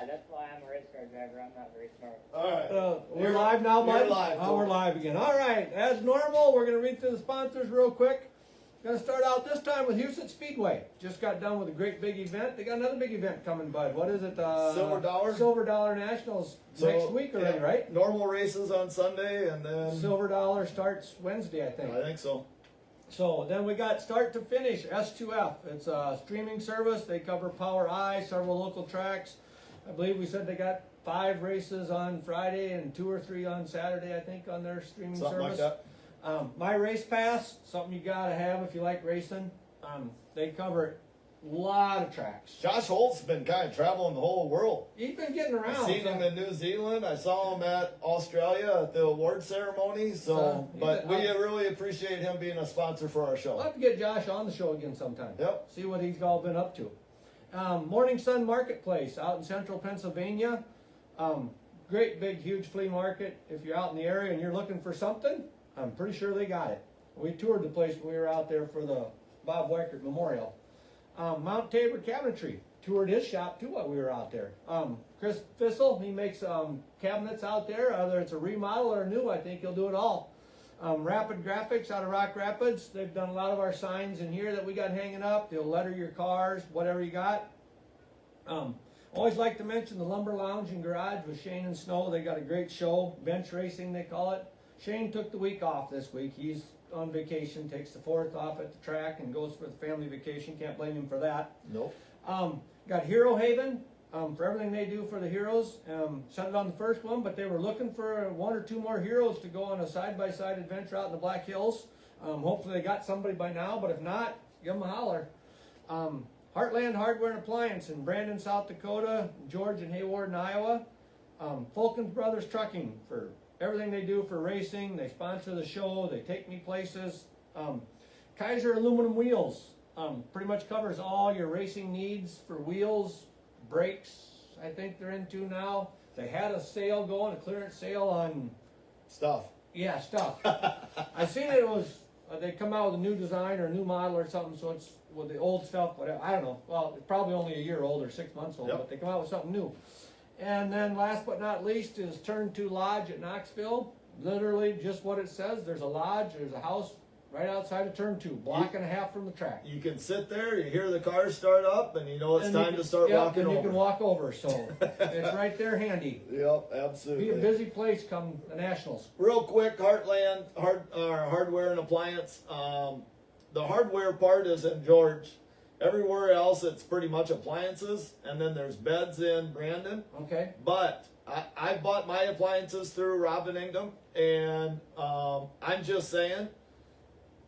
Yeah, that's why I'm a race car driver. I'm not very smart. All right. We're live now, bud? We're live. Oh, we're live again. All right. As normal, we're going to read through the sponsors real quick. Going to start out this time with Houston Speedway. Just got done with a great big event. They got another big event coming, bud. What is it? Silver Dollar? Silver Dollar Nationals next week already, right? Normal races on Sunday, and then Silver Dollar starts Wednesday, I think. I think so. So then we got Start to Finish, S2F. It's a streaming service. They cover Power I, several local tracks. I believe we said they got 5 races on Friday and 2 or 3 on Saturday, I think, on their streaming Something service. like that. My Race Pass, something you gotta have if you like racing. They cover a lot of tracks. Josh Holt's been kind of traveling the whole world. He's been getting around. I've seen him in New Zealand. I saw him at Australia at the award ceremony. So, but we really appreciate him being a sponsor for our show. I'll have to get Josh on the show again sometime. Yep. See what he's all been up to. Morning Sun Marketplace out in central Pennsylvania. Great big huge flea market. If you're out in the area and you're looking for something, I'm pretty sure they got it. We toured the place when we were out there for the Bob Weichert Memorial. Mount Tabor Cabinetry, toured his shop too while we were out there. Chris Fissel, he makes cabinets out there, whether it's a remodel or new, I think he'll do it all. Rapid Graphics out of Rock Rapids, they've done a lot of our signs in here that we got hanging up. They'll letter your cars, whatever you got. Always like to mention the Lumber Lounge and Garage with Shane and Snow. They got a great show, bench racing they call it. Shane took the week off this week. He's on vacation, takes the 4th off at the track and goes for the family vacation. Can't blame him for that. Nope. Got Hero Haven for everything they do for the heroes. Sent it on the first one, but they were looking for 1 or 2 more heroes to go on a side-by-side adventure out in the Black Hills. Hopefully they got somebody by now, but if not, give them a holler. Heartland Hardware and Appliance in Brandon, South Dakota, George and Hayward in Iowa. Fulkins Brothers Trucking for everything they do for racing. They sponsor the show. They take me places. Kaiser Aluminum Wheels pretty much covers all your racing needs for wheels, brakes. I think they're into now. They had a sale going, a clearance sale on Stuff. Yeah, stuff. I seen it was they come out with a new design or a new model or something, so it's with the old stuff. Whatever. I don't know. Well, it's probably only a year old or 6 months old, Yep. but they come out with something new. And then last but not least is Turn 2 Lodge at Knoxville. Literally just what it says. There's a lodge, there's a house right outside of Turn 2, block and a half from the track. You can sit there, you hear the cars start up, and you know it's time to start walking and over. you can walk over, so it's right there handy. Yep, absolutely. Be a busy place come the Nationals. Real quick, Heartland Hardware and Appliance. The hardware part is in George. Everywhere else, it's pretty much appliances, and then there's beds in Brandon. Okay. But I bought my appliances through Robin Ingham, and I'm just saying,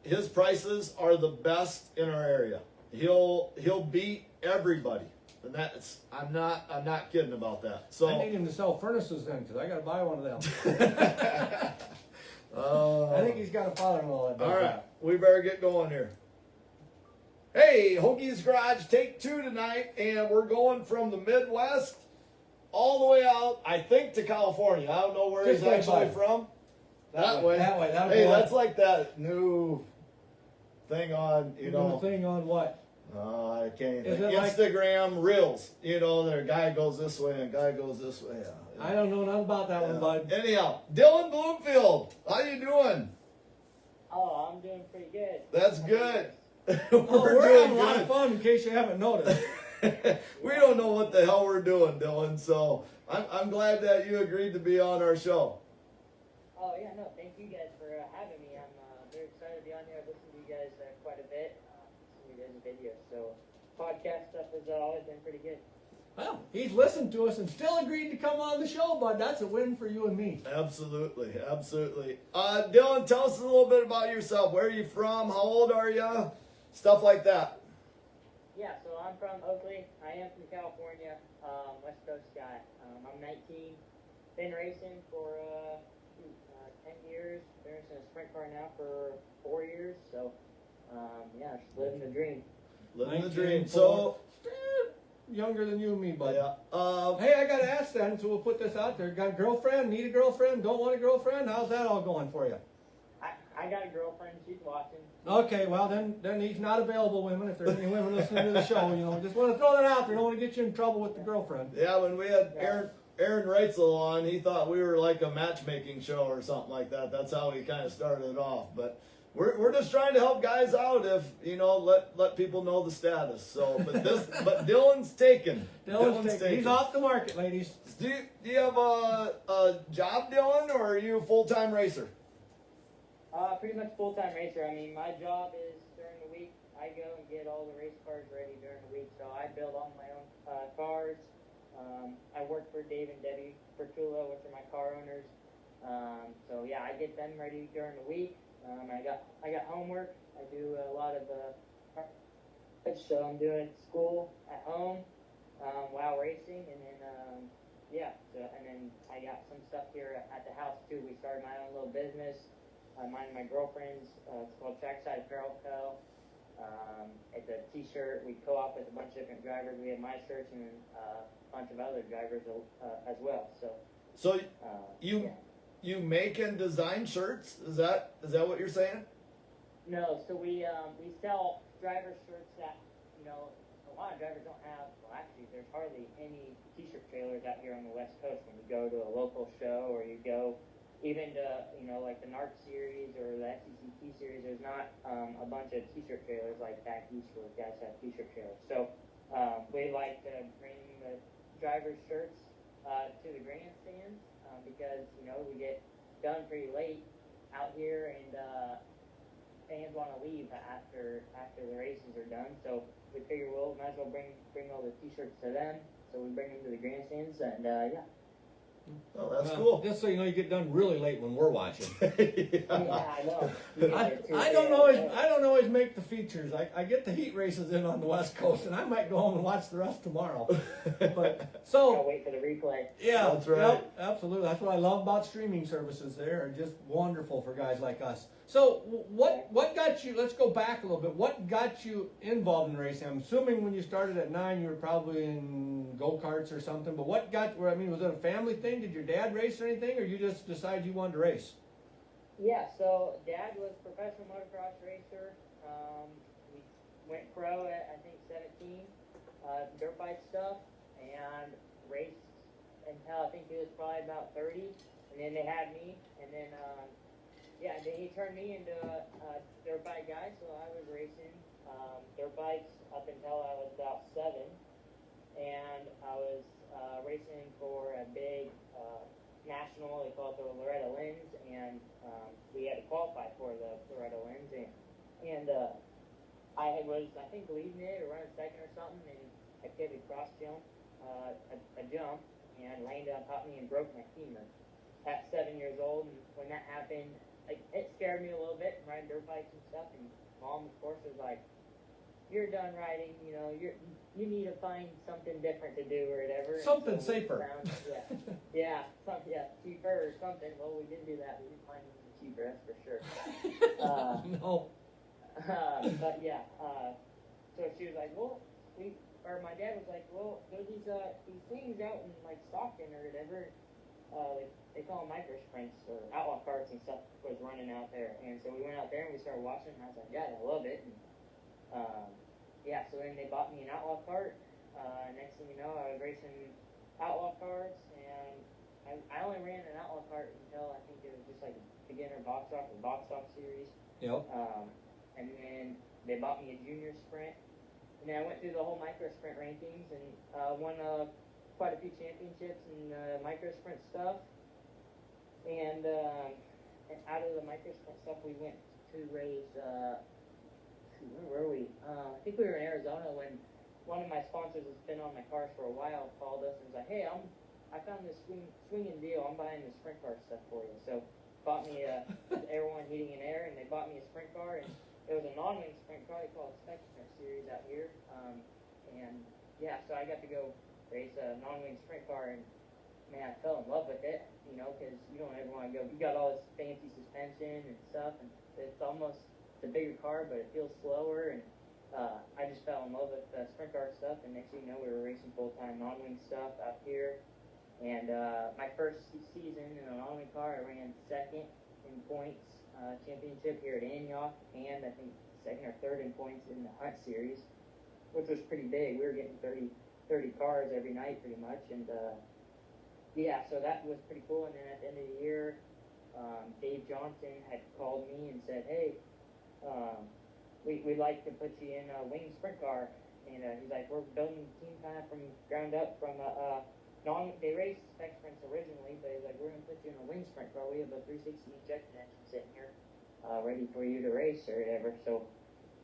his prices are the best in our area. He'll beat everybody, and that's I'm not kidding about that. So I need him to sell furnaces then, because I got to buy one of them. I think he's got a father-in-law that does all right, that. we better get going here. Hey, Hoagie's Garage, take 2 tonight, and we're going from the Midwest all the way out, I think, to California. I don't know where he's actually from. That way. Hey, that's like that new thing on, you know. Thing on what? I can't Is think. it like- Instagram Reels. You know, their guy goes this way and a guy goes this way. Yeah. I don't know nothing about that one, bud. Anyhow, Dylan Bloomfield, how you doing? Oh, I'm doing pretty good. That's good. We're having a lot of fun, in case you haven't noticed. We don't know what the hell we're doing, Dylan. So I'm glad that you agreed to be on our show. Oh, yeah, no, thank you guys for having me. I'm very excited to be on here. I listen to you guys quite a bit. Listen to you guys' videos. So podcast stuff has always been pretty good. Well, he's listened to us and still agreed to come on the show, bud. That's a win for you and me. Absolutely, absolutely. Dylan, tell us a little bit about yourself. Where are you from? How old are you? Stuff like that. Yeah, so I'm from Oakley. I am from California, West Coast guy. I'm 19. Been racing for 10 years. Been racing a sprint car now for 4 years. So, yeah, just living the dream. Living the dream. 19, So, younger than you and me, bud. yeah. Hey, I got to ask then, so we'll put this out there. Got a girlfriend? Need a girlfriend? Don't want a girlfriend? How's that all going for you? I got a girlfriend. She's watching. Okay, well then he's not available, women. If there's any women listening to the show, just want to throw that out there. Don't want to get you in trouble with the girlfriend. Yeah, when we had Aaron Reitzel on, he thought we were like a matchmaking show or something like that. That's how he kind of started it off. But we're just trying to help guys out if let people know the status. So, but Dylan's taken. Dylan's taken. He's off the market, ladies. Do you have a job, Dylan, or are you a full-time racer? Pretty much full-time racer. I mean, my job is during the week, I go and get all the race cars ready during the week. So I build all my own cars. I work for Dave and Debbie Bertullo, which are my car owners. So yeah, I get them ready during the week. I got homework. I do a lot of so I'm doing school at home while racing, and then and then I got some stuff here at the house too. We started my own little business. Mine and my girlfriend's. It's called Trackside Apparel Co. It's a T-shirt. We co-op with a bunch of different drivers. We have my shirts and then a bunch of other drivers as well. So you make and design shirts? Is that what you're saying? No. So we sell driver shirts that a lot of drivers don't have. Well, actually, there's hardly any T-shirt trailers out here on the West Coast. When you go to a local show or you go even to like the NARC series or the SECT series, there's not a bunch of T-shirt trailers like back east where guys have T-shirt trailers. So we like to bring the driver's shirts to the grandstands because we get done pretty late out here and fans want to leave after the races are done. So we figure we'll might as well bring all the T-shirts to them. So we bring them to the grandstands and yeah. Oh, that's cool. Just so you know, you get done really late when we're watching. Yeah, I know. I don't always make the features. I get the heat races in on the West Coast, and I might go home and watch the rest tomorrow. I'll wait for the replay. Yeah, that's right. Yep, absolutely. That's what I love about streaming services. They are just wonderful for guys like us. So what got you? Let's go back a little bit. What got you involved in racing? I'm assuming when you started at 9, you were probably in go-karts or something. But what got? I mean, was it a family thing? Did your dad race or anything, or you just decided you wanted to race? Yeah. So Dad was a professional motocross racer. We went pro at I think 17, dirt bike stuff, and raced until I think he was probably about 30, and then they had me, and then. Then he turned me into a dirt bike guy, so I was racing dirt bikes up until I was about 7, and I was racing for a big national, they call it the Loretta Lynn's, and we had to qualify for the Loretta Lynn's, and I think, leading it or running second or something, and I did a cross jump, a jump, and landed on top of me and broke my femur at 7 years old, and when that happened, it scared me a little bit, riding dirt bikes and stuff, and Mom, of course, was like, you're done riding, you need to find something different to do or whatever. Something safer. Cheaper or something. Well, we didn't do that. We didn't find anything cheaper, that's for sure. No. But yeah, so she was like, well, my dad was like, well, there's these things out in like Stockton or whatever, they call them micro sprints or outlaw carts and stuff was running out there. And so we went out there and we started watching, and I was like, Dad, I love it. And so then they bought me an outlaw cart. Next thing you know, I was racing outlaw carts, and I only ran an outlaw cart until I think it was just like a beginner box off series. Yep. And then they bought me a junior sprint. And then I went through the whole micro sprint rankings and won quite a few championships in micro sprint stuff. And out of the micro sprint stuff, we went to race. Where were we? I think we were in Arizona when one of my sponsors that's been on my cars for a while called us and was like, "Hey, I found this swinging deal. I'm buying the sprint car stuff for you." So bought me a Air One heating and air, and they bought me a sprint car, and it was a non-wing sprint car. They call it Spectrum Series out here. So I got to go race a non-wing sprint car, and man, I fell in love with it. Because you don't ever want to go. You got all this fancy suspension and stuff, and it's a bigger car, but it feels slower. And I just fell in love with sprint car stuff. And next thing you know, we were racing full-time non-wing stuff out here. And my first season in a non-wing car, I ran second in points championship here at Antioch, and I think second or third in points in the Hunt Series, which was pretty big. We were getting 30 cars every night pretty much, and yeah, so that was pretty cool. And then at the end of the year, Dave Johnson had called me and said, hey, we'd like to put you in a wing sprint car. And he's like, we're building the team kind of from ground up from they raced spec sprints originally, but he's like, we're going to put you in a wing sprint car. We have a 360 injection engine sitting here ready for you to race or whatever. So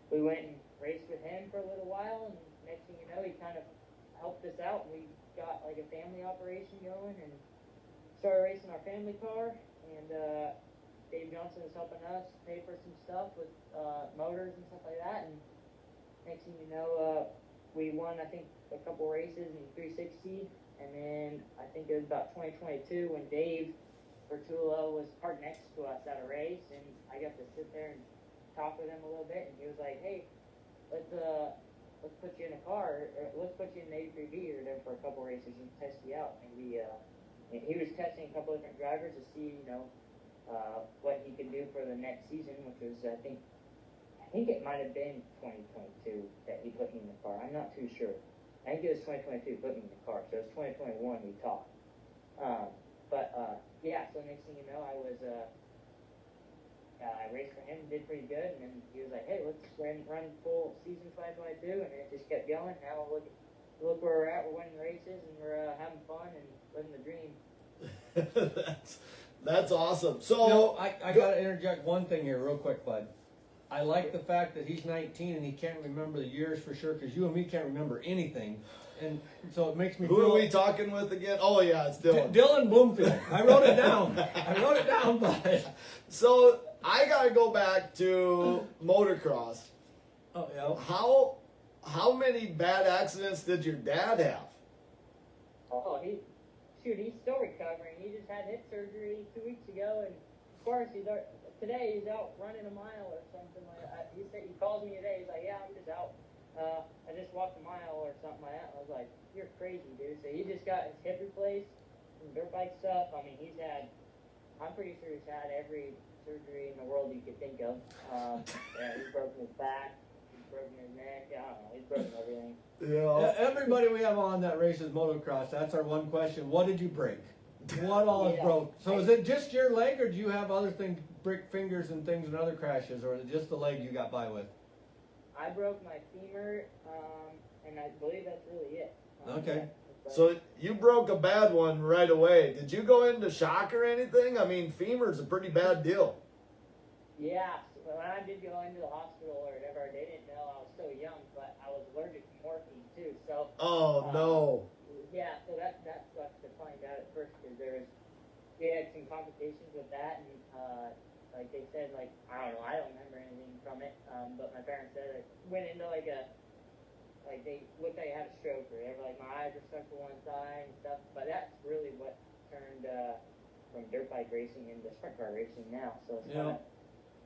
we went and raced with him for a little while, and next thing you know, he kind of helped us out. We got like a family operation going and started racing our family car. And Dave Johnson was helping us pay for some stuff with motors and stuff like that. And next thing you know, we won, I think, a couple races in 360. And then I think it was about 2022 when Dave Bertullo was parked next to us at a race, and I got to sit there and talk with him a little bit. And he was like, "Hey, let's put you in a car, or let's put you in an 83B or whatever for a couple races and test you out." Maybe he was testing a couple different drivers to see, what he could do for the next season, which was I think it might have been 2022 that he put me in the car. I'm not too sure. I think it was 2022 put me in the car, so it was 2021 we talked. Yeah, so next thing you know, I raced for him, did pretty good, and then he was like, hey, let's run full season 2022, and it just kept going. Now look where we're at. We're winning races, and we're having fun and living the dream. That's awesome. So I got to interject one thing here real quick, bud. I like the fact that he's 19 and he can't remember the years for sure, because you and me can't remember anything. And so it makes me Who are we talking with again? Oh, yeah, it's Dylan. Dylan Bloomfield. I wrote it down. Bud. So I got to go back to motocross. Oh, yeah. How many bad accidents did your dad have? Oh, he's still recovering. He just had hip surgery 2 weeks ago, and of course today he's out running a mile or something like that. He calls me today. He's like, yeah, I'm just out. I just walked a mile or something like that. I was like, you're crazy, dude. So he just got his hip replaced, some dirt bike stuff. I mean, I'm pretty sure he's had every surgery in the world you could think of. He's broken his back. He's broken his neck. I don't know. He's broken everything. Yeah. Everybody we have on that races motocross, that's our one question. What did you break? What all is broke? So is it just your leg, or do you have other things, brick fingers and things and other crashes, or is it just the leg you got by with? I broke my femur, and I believe that's really it. Okay. So you broke a bad one right away. Did you go into shock or anything? I mean, femur's a pretty bad deal. Yeah. So when I did go into the hospital or whatever, they didn't know I was so young, but I was allergic to morphine too. So. Oh no. Yeah. So that sucks to find out at first, because we had some complications with that, and like they said, like I don't know, I don't remember anything from it, but my parents said it went into like they looked like I had a stroke, or whatever. Like my eyes were stuck to one side and stuff. But that's really what turned from dirt bike racing into sprint car racing now. So it's kind of,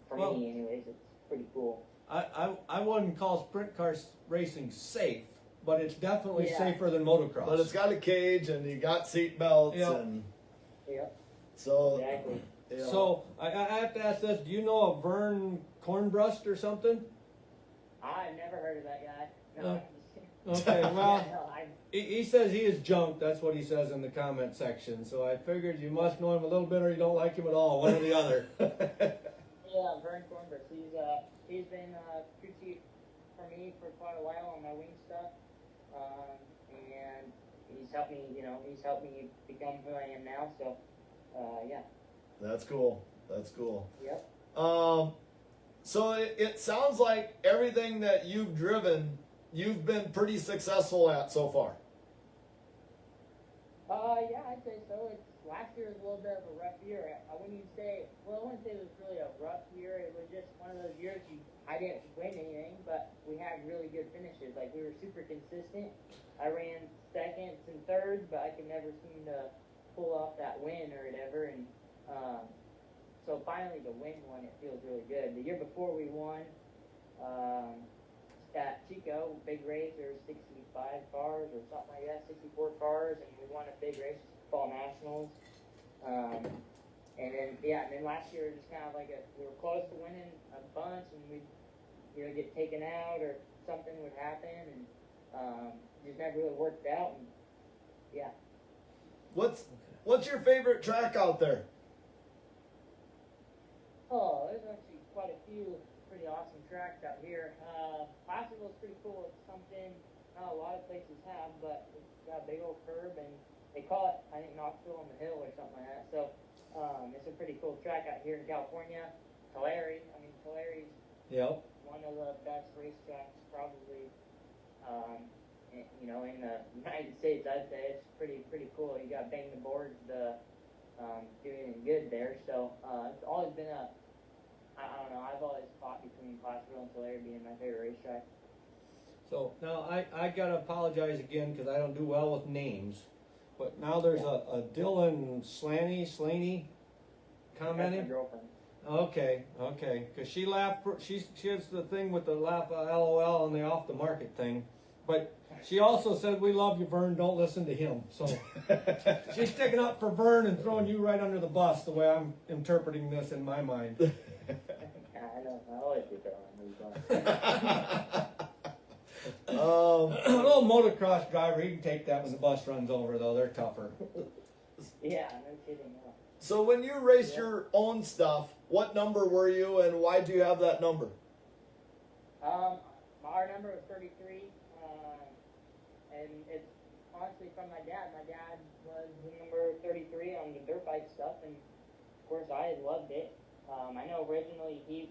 for me, anyways, it's pretty cool. I wouldn't call sprint car racing safe, but it's definitely safer than motocross. But it's got a cage and you got seat belts and. Yep. So. Exactly. Yeah. So I have to ask this: do you know of Vern Kornbrust or something? I've never heard of that guy. No. Okay, well, No, he says he is junk. That's what he says in the comment section. So I figured you must know him a little bit, or you don't like him at all, one or the other. Yeah, Vern Kornberg. He's been crew chief for me for quite a while on my wing stuff, and he's helped me become who I am now. So, yeah. That's cool. Yep. So it sounds like everything that you've driven, you've been pretty successful at so far. Yeah, I'd say so. Last year was a little bit of a rough year. I wouldn't say it was really a rough year. It was just one of those years I didn't win anything, but we had really good finishes. Like, we were super consistent. I ran seconds and thirds, but I could never seem to pull off that win or whatever. And so finally to win one, it feels really good. The year before we won at Chico, big race, there were 65 cars or something like that, 64 cars, and we won a big race, Fall Nationals. And then yeah, and then last year just kind of like we were close to winning a bunch, and we'd get taken out or something would happen, and just never really worked out. And yeah. What's your favorite track out there? Oh, there's actually quite a few pretty awesome tracks out here. Placerville's pretty cool. It's something not a lot of places have, but it's got a big old curb, and they call it, I think, Knoxville on the Hill or something like that. So it's a pretty cool track out here in California. Tulare, Tulare's one of the best racetracks probably, in the United States. I'd say it's pretty cool. You got Bang the Boards, doing good there. So it's always been I don't know, I've always fought between Placerville and Tulare being my favorite racetrack. So now I gotta apologize again because I don't do well with names, but now there's a Dylan Slaney commenting. That's my girlfriend. Okay, because she laughed. She has the thing with the laugh LOL and the off the market thing, but she also said, "We love you, Vern. Don't listen to him." So she's sticking up for Vern and throwing you right under the bus. The way I'm interpreting this in my mind. I know. I always get that on. A little motocross driver, he can take that when the bus runs over. Though they're tougher. Yeah, no kidding. No. So when you raced your own stuff, what number were you, and why do you have that number? Our number was 33, and it's honestly from my dad. My dad was number 33 on the dirt bike stuff, and of course I loved it. I know originally his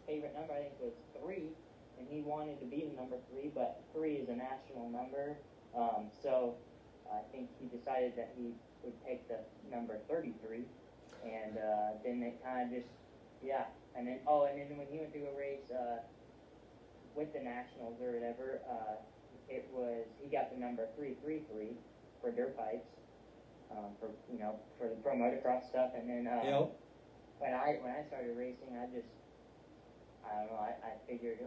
favorite number I think was 3, and he wanted to be the number 3, but 3 is a national number, so I think he decided that he would take the number 33, and then it kind of just, and then when he went to go race with the nationals or whatever, he got the number 333 for dirt bikes, for the pro motocross stuff, and then when I started racing, I don't know, I figured,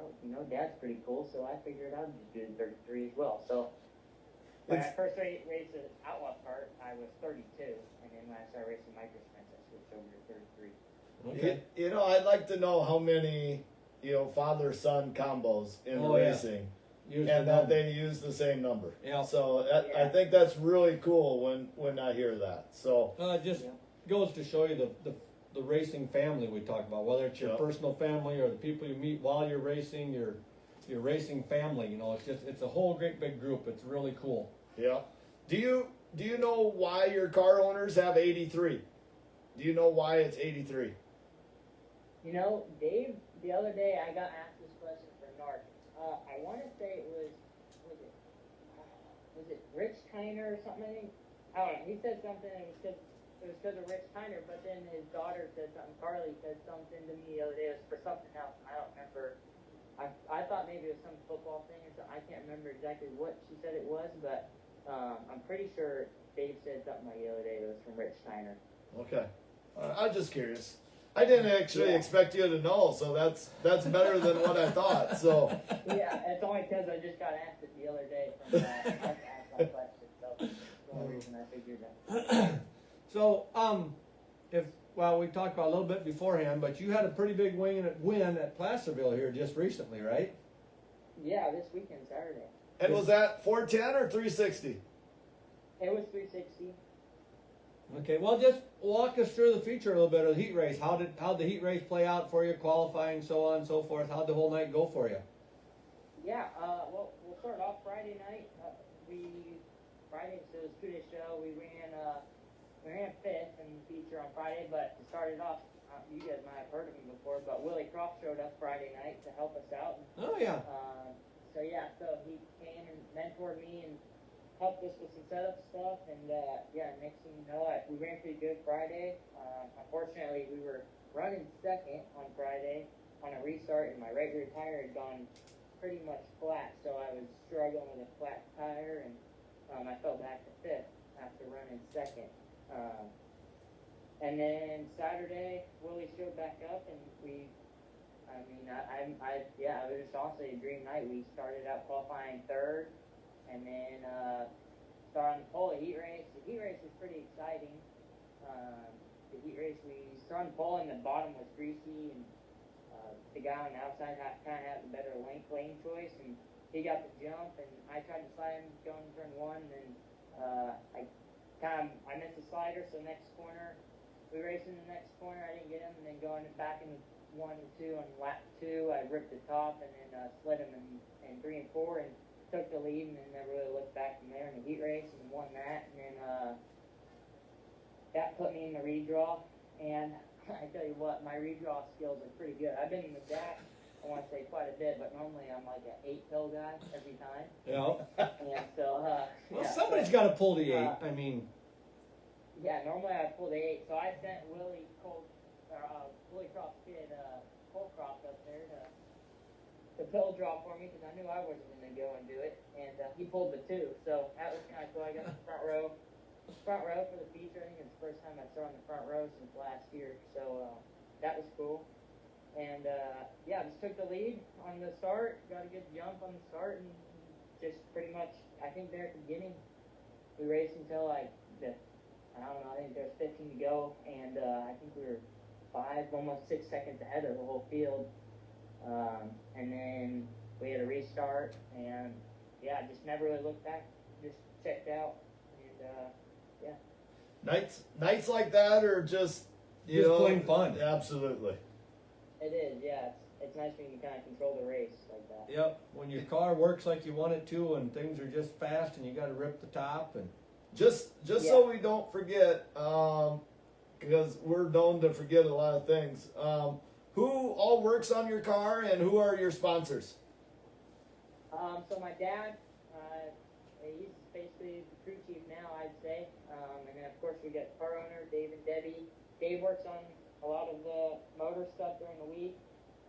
Dad's pretty cool, so I figured I'd just do the 33 as well. So when I first raced the Outlaw cart, I was 32, and then when I started racing micro sprints, I switched over to 33. Okay. I'd like to know how many, father-son combos in racing, and that they use the same number. Yeah. So I think that's really cool when I hear that. So it just goes to show you the racing family we talk about, whether it's your personal family or the people you meet while you're racing, your racing family. It's a whole great big group. It's really cool. Yeah. Do you know why your car owners have 83? Do you know why it's 83? Dave, the other day I got asked this question from Narc. I want to say it was it Rich Tyner or something, I think? I don't know. He said something, and it was because of Rich Tyner, but then his daughter said something, Carly said something to me the other day. It was for something else, and I don't remember. I thought maybe it was some football thing or something. I can't remember exactly what she said it was, but I'm pretty sure Dave said something like the other day that was from Rich Tyner. Okay. I'm just curious. I didn't actually expect you to know, so that's better than what I thought. So yeah, it's only because I just got asked it the other day from Mark asked that question, so that's the only reason I figured that. So, we talked about a little bit beforehand, but you had a pretty big win at Placerville here just recently, right? Yeah, this weekend, Saturday. And was that 410 or 360? It was 360. Okay, well, just walk us through the feature a little bit of the heat race. How'd the heat race play out for you, qualifying, so on and so forth? How'd the whole night go for you? Yeah, well, we'll start off Friday night. Friday, so it was 2-day show. We ran 5th in the feature on Friday, but to start it off, you guys might have heard of him before, but Willie Croft showed up Friday night to help us out. Oh, yeah. So he came and mentored me and helped us with some setup stuff, and next thing you know, we ran pretty good Friday. Unfortunately, we were running second on Friday on a restart, and my right rear tire had gone pretty much flat, so I was struggling with a flat tire, and I fell back to 5th after running second. And then Saturday, Willie showed back up, and it was just honestly a dream night. We started out qualifying 3rd, and then started on the pole, the heat race. The heat race was pretty exciting. The heat race on the pole and the bottom was greasy, and the guy on the outside kind of had the better lane choice, and he got the jump, and I tried to slide him going to turn one, and then I missed the slider, so next corner, we raced in the next corner, I didn't get him, and then going back in 1 and 2 on lap 2, I ripped the top, and then slid him in 3 and 4, and took the lead, and then never really looked back from there in the heat race, and won that, and then that put me in the redraw, and I tell you what, my redraw skills are pretty good. I've been in the DAC, I want to say quite a bit, but normally I'm like an 8-pill guy every time. Yeah. And so, Well, somebody's got to pull the 8. I mean. Yeah, normally I pull the 8, so I sent Willie Croft's kid, Colcroft up there to pill draw for me because I knew I wasn't going to go and do it, and he pulled the 2, so that was kind of cool. I got the front row for the feature. I think it's the first time I saw in the front row since last year, so that was cool. And yeah, just took the lead on the start, got a good jump on the start, and just pretty much, I think there at the beginning, we raced until I don't know, I think there's 15 to go, and I think we were 5, almost 6 seconds ahead of the whole field. And then we had a restart, and yeah, just never really looked back, just checked out, and yeah. Nights like that are just plain fun. Absolutely. It is, yeah. It's nice when you can kind of control the race like that. Yep. When your car works like you want it to, and things are just fast, and you got to rip the top, and just so we don't forget, because we're known to forget a lot of things. Who all works on your car, and who are your sponsors? So my dad, he's basically the crew chief now, I'd say. And then of course we got car owner Dave and Debbie. Dave works on a lot of the motor stuff during the week.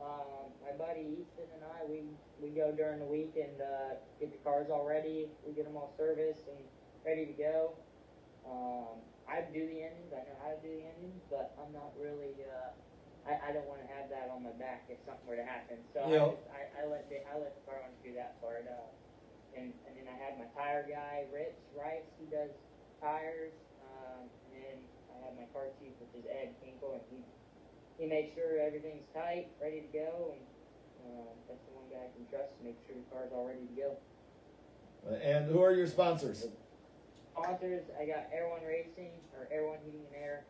My buddy Easton and I, we go during the week and get the cars all ready. We get them all serviced and ready to go. I do the engines. I know how to do the engines, but I'm not really. I don't want to have that on my back if something were to happen. So I let the car owner do that part. And then I have my tire guy, Rich Rice. He does tires. And then I have my car chief, which is Ed Kinkle, and he makes sure everything's tight, ready to go, and that's the one guy I can trust to make sure the car's all ready to go. And who are your sponsors? Sponsors, I got Air One Racing, or Air One Heating and Air.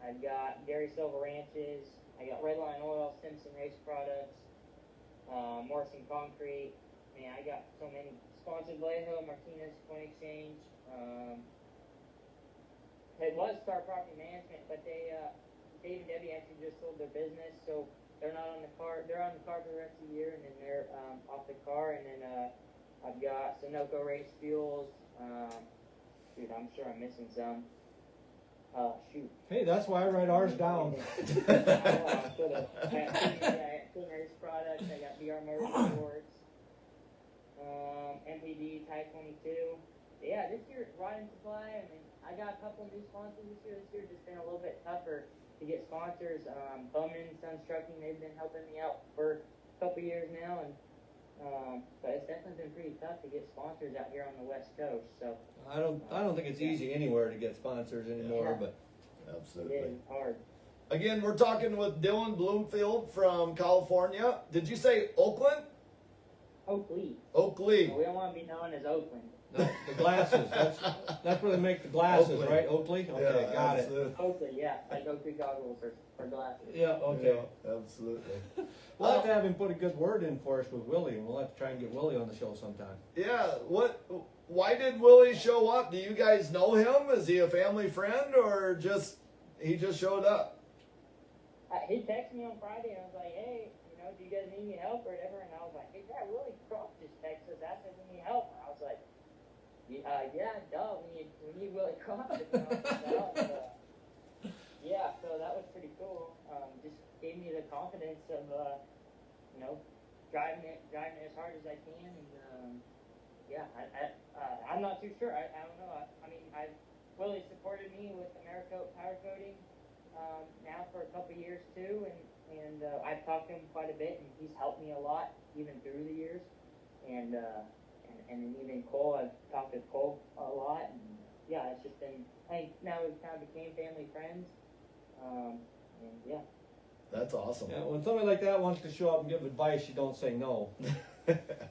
I've got Gary Silva Ranches. I got Redline Oil, Simpson Race Products, Morrison Concrete. Man, I got so many sponsors. Vallejo, Martinez, Coin Exchange. It was Star Property Management, but Dave and Debbie actually just sold their business, so they're not on the car. They're on the car for the rest of the year, and then they're off the car. And then I've got Sunoco Race Fuels. Dude, I'm sure I'm missing some. Shoot. Hey, that's why I write ours down. I got Clean Race Products. I got BR Motorsports. MPD, Type 22. Yeah, this year, Rod and Supply, I mean, I got a couple new sponsors this year. This year just been a little bit tougher to get sponsors. Bowman Sun's Trucking, they've been helping me out for a couple years now, and but it's definitely been pretty tough to get sponsors out here on the West Coast. So I don't think it's easy anywhere to get sponsors anymore, but absolutely, it is hard. Again, we're talking with Dylan Bloomfield from California. Did you say Oakland? Oakley. Oakley. We don't want to be known as Oakland. no, the glasses. That's where they make the glasses, Oakley. right? Oakley? Okay, Yeah, got absolutely. it. Oakley, yeah, like Oakley goggles or glasses. Yeah, okay. Yeah, absolutely. We'll have to have him put a good word in for us with Willie, and we'll have to try and get Willie on the show sometime. Yeah. Why did Willie show up? Do you guys know him? Is he a family friend, or he just showed up? He texted me on Friday, and I was like, hey, do you guys need any help or whatever? And I was like, hey, yeah, Willie Croft just texted us asking if we need help. And I was like, yeah, duh, we need Willie Croft to come out. Yeah, so that was pretty cool. Just gave me the confidence of, driving it as hard as I can. And yeah, I'm not too sure. I don't know. I mean, Willie supported me with Americoat powder coating now for a couple years too, and I've talked to him quite a bit, and he's helped me a lot even through the years. And then even Cole, I've talked to Cole a lot, and yeah, it's just been. I think now we've kind of became family friends. And yeah. That's awesome. Yeah, when somebody like that wants to show up and give advice, you don't say no.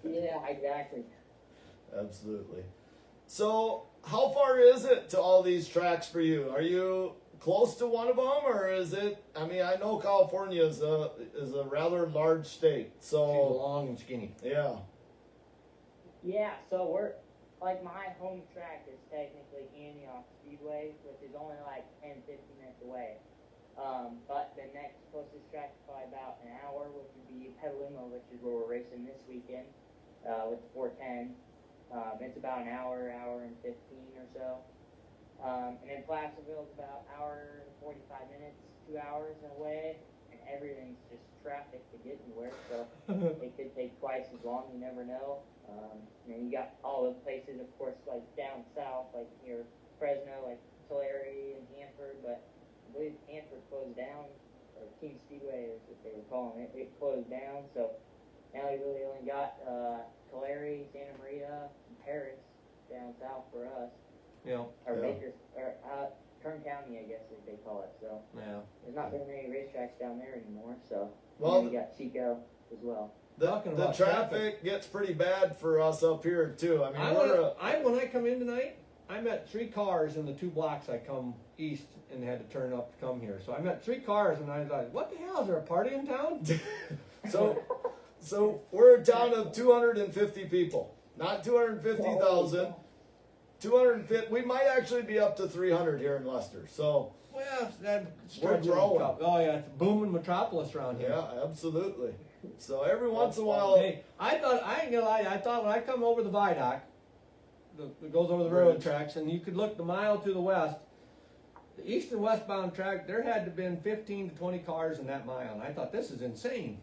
Yeah, exactly. Absolutely. So, how far is it to all these tracks for you? Are you close to one of them, or is it? I mean, I know California is a rather large state, She's so long and skinny. yeah. Yeah, so we're, like, my home track is technically Antioch Speedway, which is only like 10, 15 minutes away. But the next closest track is probably about an hour, which would be Petaluma, which is where we're racing this weekend, with the 410. It's about an hour and 15 or so. And then Placerville's about an hour and 45 minutes, 2 hours away, and everything's just traffic to get anywhere, so it could take twice as long, you never know. And you got all the places, of course, like down south, like near Fresno, like Tulare and Hanford, but I believe Hanford closed down, or King Speedway is what they were calling it. It closed down, so now we really only got Tulare, Santa Maria, and Paris down south for us. Yeah. Or Yeah. Baker, or Kern County, I guess as they call it. So Yeah. there's not very many racetracks down there anymore. So Well, and we got Chico as well. Talking the about traffic gets pretty bad for us up here too. I mean, when I come in tonight, I met 3 cars in the 2 blocks I come east and had to turn up to come here. So I met 3 cars and I thought, what the hell, is there a party in town? so we're a town of 250 people, not 250,000. 250. We might actually be up to 300 here in Leicester. So Well, that We're growing. Oh yeah, it's a booming metropolis around here. yeah, absolutely. So every once in a while, Hey, I ain't gonna lie, I thought when I come over the viaduct, that goes over the railroad Bridge. tracks, and you could look the mile to the west, the east and westbound track, there had to have been 15 to 20 cars in that mile, and I thought, this is insane.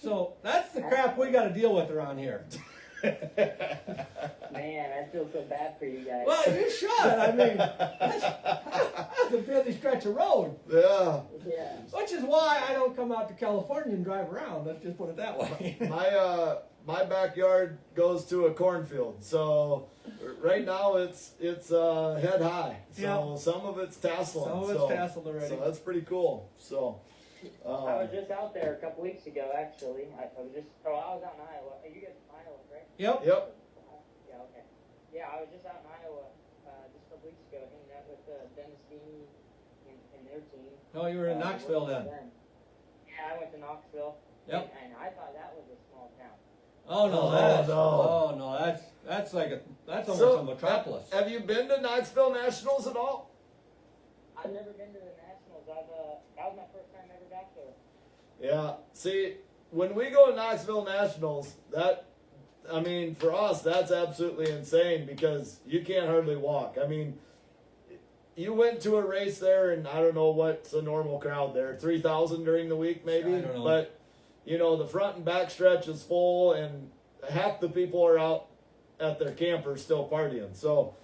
So that's the crap we got to deal with around here. Man, I feel so bad for you guys. Well, you should. I mean, that's a busy stretch of road. yeah. Yeah. Which is why I don't come out to California and drive around. Let's just put it that way. My backyard goes to a cornfield, so right now it's head high. So Yeah. some of it's tasseling. Some of it's tasseled already. So that's pretty cool. So I was just out there a couple weeks ago, actually. I was out in Iowa. Are you guys from Iowa, right? Yep. yep. Yeah, okay. Yeah, I was just out in Iowa just a couple weeks ago, hanging out with Dennis Deany and their team. Oh, you were in Knoxville then. Yeah, I went to Knoxville. Yep. And I thought that was a small town. Oh no, that's almost So, a metropolis. Have you been to Knoxville Nationals at all? I've never been to the Nationals. That was my first time ever back there. Yeah. See, when we go to Knoxville Nationals, for us, that's absolutely insane because you can't hardly walk. I mean, you went to a race there, and I don't know what's a normal crowd there, 3,000 during the week, maybe. I don't know. But the front and back stretch is full, and half the people are out at their campers still partying. So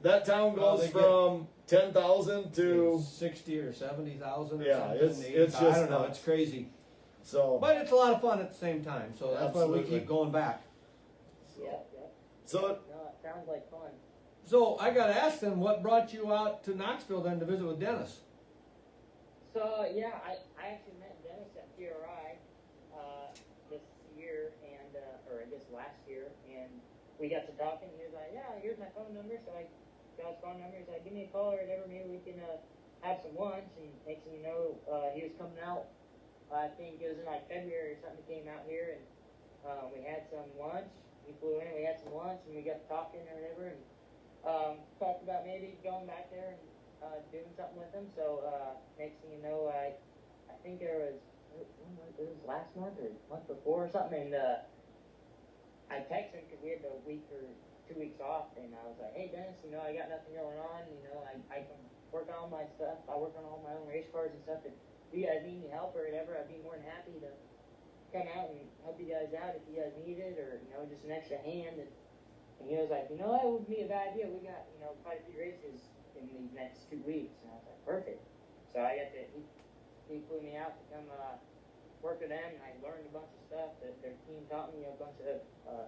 that town Well, goes they get- from 10,000 to 60 or 70,000. Yeah, it's 85. I just don't know. nuts. It's crazy, so. but it's a lot of fun at the same time. So that's why we Absolutely. keep going back. Yep. So No, it sounds like fun. So I got to ask them, what brought you out to Knoxville then to visit with Dennis? So yeah, I actually met Dennis at PRI this year or this last year, and we got to talking. He was like, "Yeah, here's my phone number." So I got his phone number. He's like, "Give me a call or whatever. Maybe we can have some lunch." And next thing you know, he was coming out. I think it was in like February or something. He came out here, and we had some lunch. He flew in, and we had some lunch, and we got to talking or whatever, and talked about maybe going back there and doing something with him. So next thing you know, I think it was last month or month before or something, and I texted him because we had a week or 2 weeks off, and I was like, "Hey Dennis, I got nothing going on. I can work on all my stuff. I work on all my own race cars and stuff. If you guys need any help or whatever, I'd be more than happy to come out and help you guys out if you guys need it, or just an extra hand." And he was like, "That would be a bad idea. We got quite a few races in these next 2 weeks." And I was like, "Perfect." So I got to he flew me out to come work with them, and I learned a bunch of stuff. That their team taught me a bunch of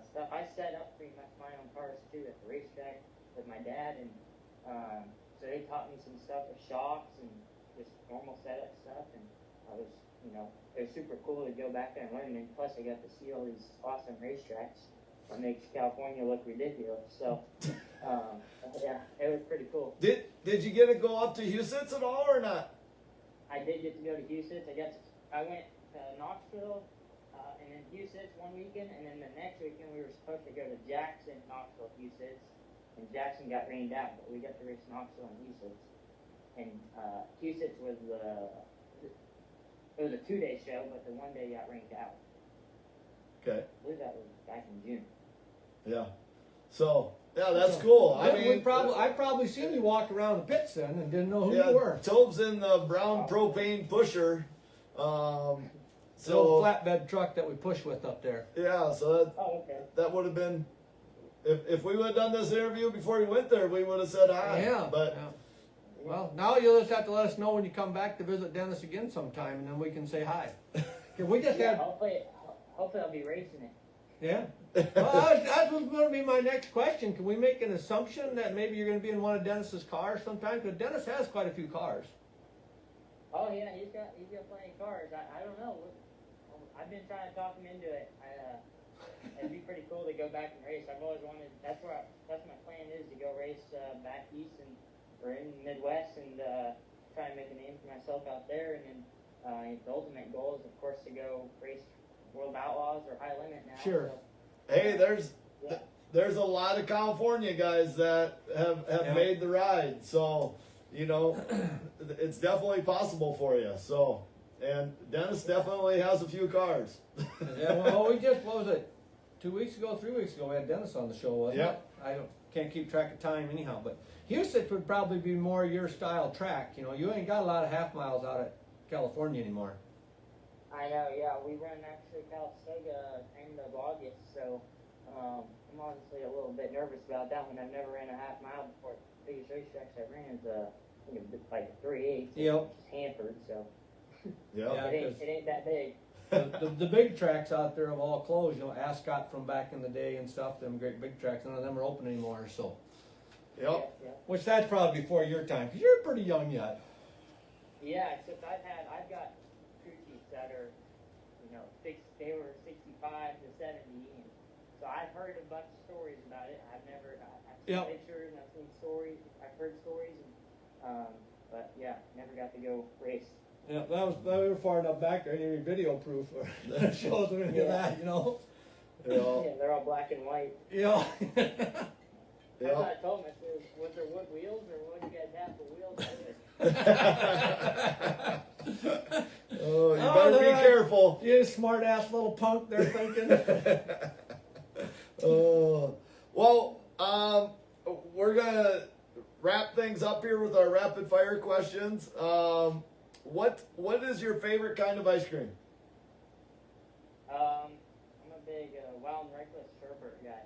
stuff. I set up pretty much my own cars too at the racetrack with my dad, and so so they taught me some stuff with shocks and just normal setup stuff, and I was, it was super cool to go back there and learn. And plus, I got to see all these awesome racetracks that makes California look ridiculous. So, yeah, it was pretty cool. Did you get to go up to Houston at all or not? I did get to go to Houston. I went to Knoxville, and then Houston one weekend, and then the next weekend we were supposed to go to Jackson, Knoxville, Houston, and Jackson got rained out, but we got to race Knoxville and Houston. And Houston was it was a 2-day show, but the 1 day got rained out. Okay. I believe that was back in June. Yeah. So yeah, that's cool. I mean, I probably seen you walk around the pits then and didn't know who yeah, you were. Tobe's in the brown propane pusher. The old flatbed truck that we push with up there. Yeah, so Okay. that would have been, if we would have done this interview before you went there, we would have said hi. Yeah. But yeah. Well, now you'll just have to let us know when you come back to visit Dennis again sometime, and then we can say hi. We just Yeah, had. hopefully I'll be racing it. Yeah. Well, that was going to be my next question. Can we make an assumption that maybe you're going to be in one of Dennis's cars sometime? Because Dennis has quite a few cars. Oh yeah, he's got plenty of cars. I don't know. I've been trying to talk him into it. It'd be pretty cool to go back and race. I've always wanted. That's my plan is to go race back east or in the Midwest and try and make a name for myself out there. And then the ultimate goal is, of course, to go race World Outlaws or High Limit now. Sure. So, hey, there's a lot of California guys that have made the ride. So, it's definitely possible for you. So, and Dennis definitely has a few cars. Yeah. Well, we just what was it? 3 weeks ago, we had Dennis on the show, wasn't Yep. it? I can't keep track of time anyhow, but Houston would probably be more your style track. You ain't got a lot of half miles out at California anymore. I know. Yeah, we run actually Calistoga end of August, so I'm honestly a little bit nervous about that one. I've never ran a half mile before. The biggest racetracks I ran is I think it's like 3/8. Yep. Just Hanford, so Yeah. it ain't that big. The big tracks out there have all closed. Ascot from back in the day and stuff. Them great big tracks, none of them are open anymore. So, Yep. Yeah. which that's probably before your time, because you're pretty young yet. Yeah, except I've got crew chiefs that are, they were 65 to 70, and so I've heard a bunch of stories about it. I've seen Yep. pictures and I've seen stories. I've heard stories, and but yeah, never got to go race. Yeah, we were far enough back there. Any video proof that shows any of that, Yeah, they're all black and white. Yeah. That's what I told him. I said, was there wood wheels or what do you guys have for wheels? Oh, you better be careful. You smart ass little punk there thinking. Well, we're gonna wrap things up here with our rapid fire questions. What is your favorite kind of ice cream? I'm a big Wild and Reckless sherbet guy.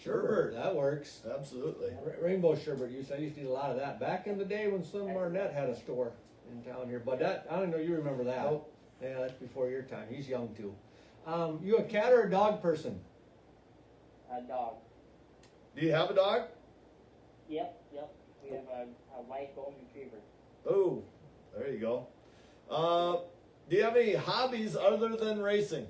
Sherbet. That works. Absolutely. Rainbow sherbet. I used to eat a lot of that back in the day when Slim Barnett had a store in town here. But that I don't know. You remember that? Nope. Yeah, that's before your time. He's young too. You a cat or a dog person? A dog. Do you have a dog? Yep. We have a white golden retriever. Oh, there you go. Do you have any hobbies other than racing?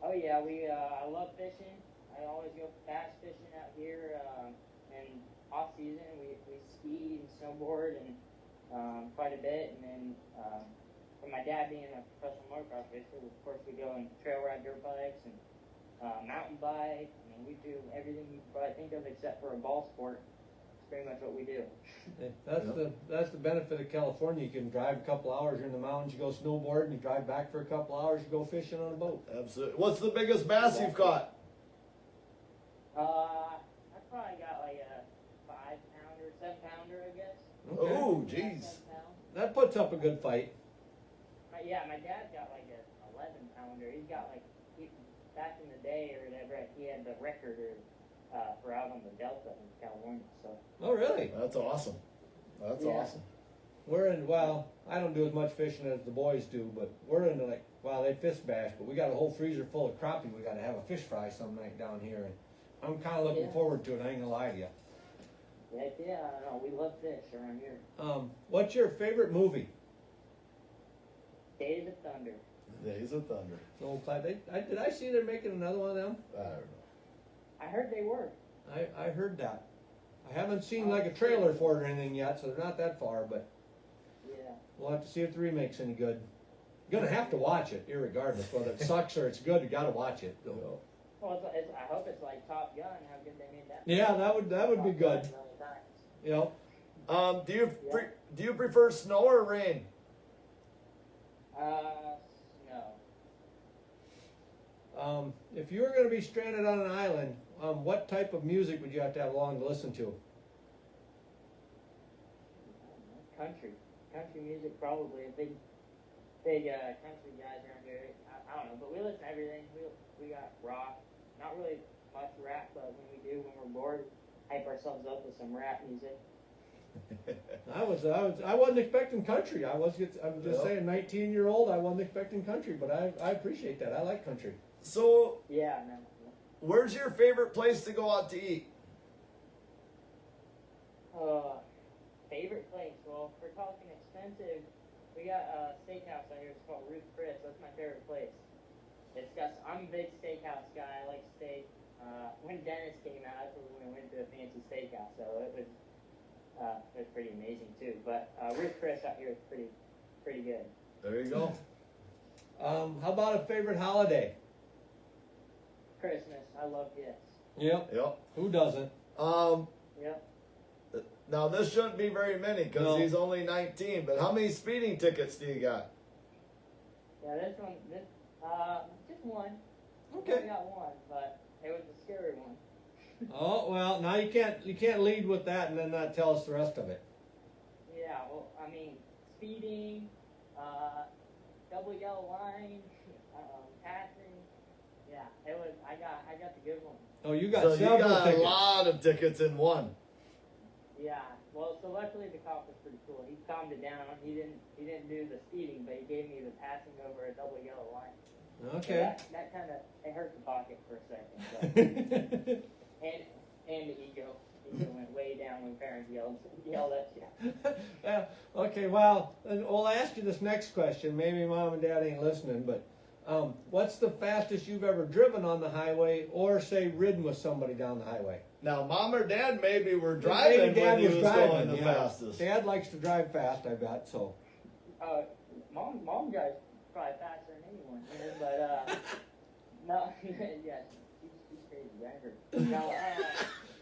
Oh yeah, I love fishing. I always go bass fishing out here. And off season we ski and snowboard and quite a bit. And then for my dad being a professional motocross racer, of course we go and trail ride dirt bikes and mountain bike. I mean, we do everything you can probably think of except for a ball sport. It's pretty much what we do. That's the benefit of California. You can drive a couple hours. You're in the mountains. You go snowboarding. You drive back for a couple hours. You go fishing on a boat. Absolutely. What's the biggest bass you've caught? I probably got like a 5-pounder, 7-pounder, I guess. Okay. Oh, jeez. 7 pounds. That puts up a good fight. Yeah, my dad's got like a 11-pounder. He's got back in the day or whatever, he had the record for out on the Delta in California. So. Oh, really? That's awesome. That's Yeah. awesome. I don't do as much fishing as the boys do, but we're into they fish bash, but we got a whole freezer full of crappie. We got to have a fish fry some night down here, and I'm kind of looking Yeah. forward to it. I ain't gonna lie to you. Heck yeah, no, we love fish around here. What's your favorite movie? Days of Thunder. Days of Thunder. Oh, did I see they're making another one of them? I don't know. I heard they were. I heard that. I haven't seen like a trailer for it or anything yet, so they're not that far, but Yeah. we'll have to see if the remake's any good. You're gonna have to watch it, irregardless whether it sucks or it's good. You gotta watch it. Well, Well, I hope it's like Top Gun. How good they made that. Yeah, that would be good. Top Gun a million times. You know, do you prefer snow or rain? No. if you were gonna be stranded on an island, what type of music would you have to have along to listen to? Country music probably. A big country guys around here. I don't know, but we listen to everything. We got rock. Not really much rap, but when we do, when we're bored, hype ourselves up with some rap music. I wasn't expecting country. I'm just Yeah. saying, 19-year-old, I wasn't expecting country, but I appreciate that. I like country. So, Yeah, no. where's your favorite place to go out to eat? Favorite place? Well, if we're talking expensive, we got a steakhouse out here. It's called Ruth Chris. That's my favorite place. I'm a big steakhouse guy. I like steak. When Dennis came out, that's when we went to a fancy steakhouse. So it was pretty amazing too. But Ruth Chris out here is pretty good. There you go. How about a favorite holiday? Christmas. I love gifts. Yep. Yep. Who doesn't? Yep. Now this shouldn't be very many because No. he's only 19. But how many speeding tickets do you got? Yeah, this just one. Okay. I got one, but it was a scary one. Oh well, now you can't lead with that and then not tell us the rest of it. Yeah, well, I mean, speeding, double yellow line, passing. Yeah, it was. I got the good one. Oh, you got So you several got tickets. a lot of tickets in one. Yeah. Well, so luckily the cop was pretty cool. He calmed it down. He didn't do the speeding, but he gave me the passing over a double yellow line. Okay. So that kind of it hurt the pocket for a second. But, and the ego. Ego went way down when parents yelled at you. Yeah, okay, well, and we'll ask you this next question. Maybe mom and dad ain't listening, but what's the fastest you've ever driven on the highway or, say, ridden with somebody down the highway? Now, mom or dad maybe were driving Maybe Dad when he was going the yeah. fastest. Dad likes to drive fast, I bet, so. Mom drives probably faster than anyone, you know, but no, yeah, she's crazy. I heard. No,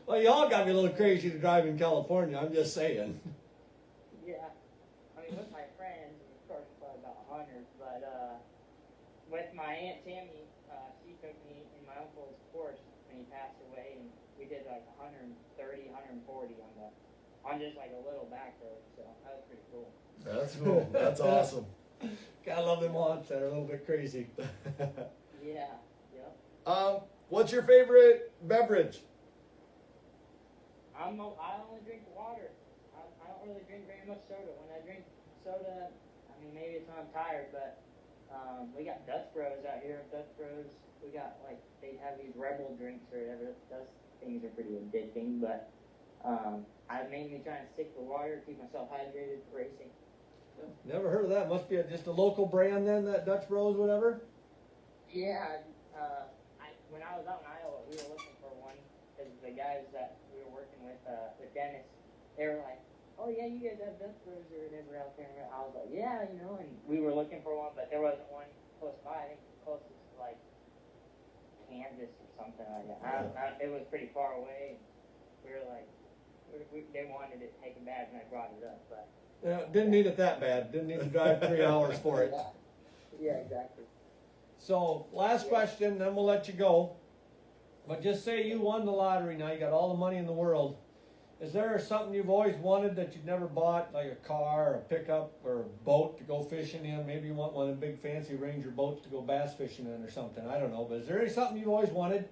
Well, y'all got me a little crazy to drive in California, I'm just saying. yeah, I mean with my friends, of course, probably about 100, but with my aunt Tammy, she took me in my uncle's Porsche when he passed away, and we did like 130, 140 on just like a little back road, so that was pretty cool. That's cool. That's awesome. Gotta love them lots that are a little bit crazy. Yeah, yep. What's your favorite beverage? I only drink water. I don't really drink very much soda. When I drink soda, I mean maybe it's when I'm tired, but we got Dutch Bros out here. Dutch Bros, we got like they have these Rebel drinks or whatever. Those things are pretty addicting, but I mainly try and stick to water, keep myself hydrated for racing. Never heard of that. Must be just a local brand then, that Dutch Bros, whatever? Yeah, when I was out in Iowa, we were looking for one because the guys that we were working with Dennis, they were like, "Oh yeah, you guys have Dutch Bros or whatever out there." And I was like, "Yeah, you know," and we were looking for one, but there wasn't one close by. I think the closest was like Kansas or something like that. It was pretty far away. And we were like, they wanted it taken bad, and I brought it up, but. Yeah, didn't need it that bad. Didn't need to drive 3 hours for it. Yeah, exactly. So, last question, then we'll let you go. But just say you won the lottery now, you got all the money in the world. Is there something you've always wanted that you've never bought, like a car, or a pickup, or a boat to go fishing in? Maybe you want one of the big fancy Ranger boats to go bass fishing in or something. I don't know. But is there something you've always wanted?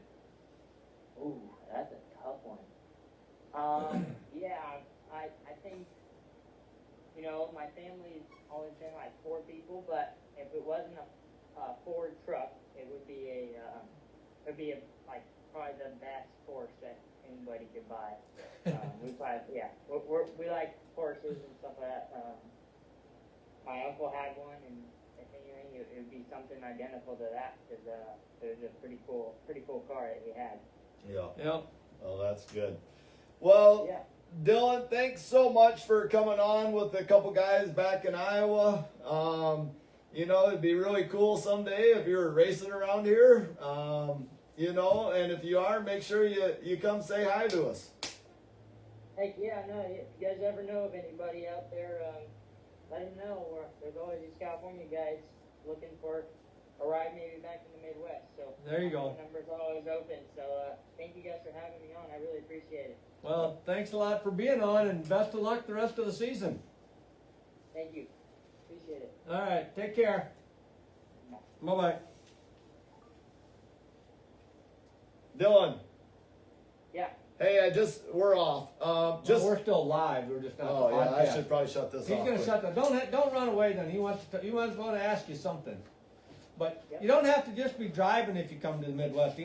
Ooh, that's a tough one. Yeah, I think, you know, my family's always been like 4 people, but if it wasn't a Ford truck, it would be like probably the best Porsche that anybody could buy. we like horses and stuff like that. My uncle had one, and if anything, it would be something identical to that because it was a pretty cool car that he had. Yeah. Yep. Oh, that's good. Well, Yeah. Dylan, thanks so much for coming on with a couple guys back in Iowa. You know, it'd be really cool someday if you were racing around here. You know, and if you are, make sure you come say hi to us. Heck yeah, no, if you guys ever know of anybody out there, let them know. There's always these California guys looking for a ride maybe back in the Midwest. So There you go. my number's always open. So thank you guys for having me on. I really appreciate it. Well, thanks a lot for being on, and best of luck the rest of the season. Thank you. Appreciate it. All right, take care. Bye-bye. Dylan, Yeah. hey, we're off. Well, we're still live. We're just not. Oh the yeah, I podcast. should probably shut this He's off. gonna quick. shut the. Don't run away. Then he wants to ask you something. But Yep. you don't have to just be driving if you come to the Midwest.